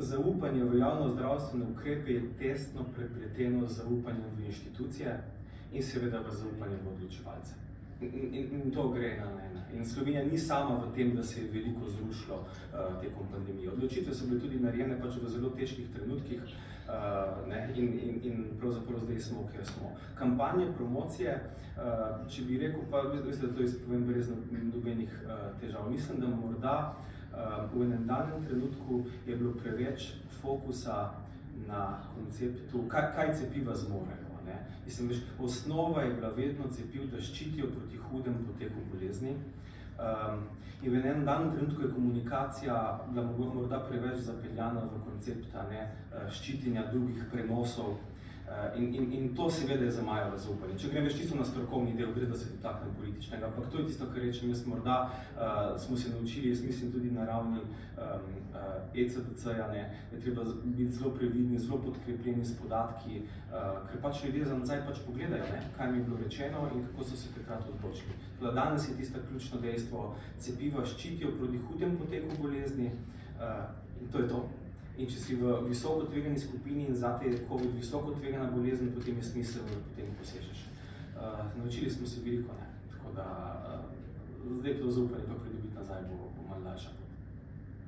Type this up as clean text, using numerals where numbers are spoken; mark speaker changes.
Speaker 1: Zaupanje v javno zdravstvene ukrepe je tesno prepleteno z zaupanjem v inštitucije in seveda v zaupanje v odločevalce. In to gre ena na ena. In Slovenija ni sama v tem, da se je veliko zrušilo tekom pandemije. Odločitve so bile tudi narejene pač v zelo težkih trenutkih in pravzaprav zdaj smo, kjer smo. Kampanje, promocije, če bi rekel, pa veste, da to izpovem brez nobenih težav. Mislim, da morda v enem danem trenutku je bilo preveč fokusa na konceptu, kaj cepiva zmorejo. Mislim, veš, osnova je bila vedno cepiv, da ščitijo proti hudem poteku bolezni. In v enem danem trenutku je komunikacija bila morda preveč zapeljana v koncept ščitenja drugih prenosov. In to seveda je zamajalo zaupanje. Če grem več čisto na strokovni del, gre da se dotaknem političnega, ampak to je tisto, kar rečem, jaz morda smo se naučili, jaz mislim tudi na ravni ECDC-ja, da je treba biti zelo previdni, zelo podkrepljeni s podatki, ker pač ljudje za nazaj pač pogledajo, kaj mi je bilo rečeno in kako so se takrat odločili. Danes je tisto ključno dejstvo, cepiva ščitijo proti hudem poteku bolezni in to je to. In če si v visoko tvegani skupini in zate je COVID visoko tvegana bolezen, potem je smiselno, da potem posežeš. Naučili smo se veliko, tako da zdaj to zaupanje pa pridobiti nazaj bo malo daljša.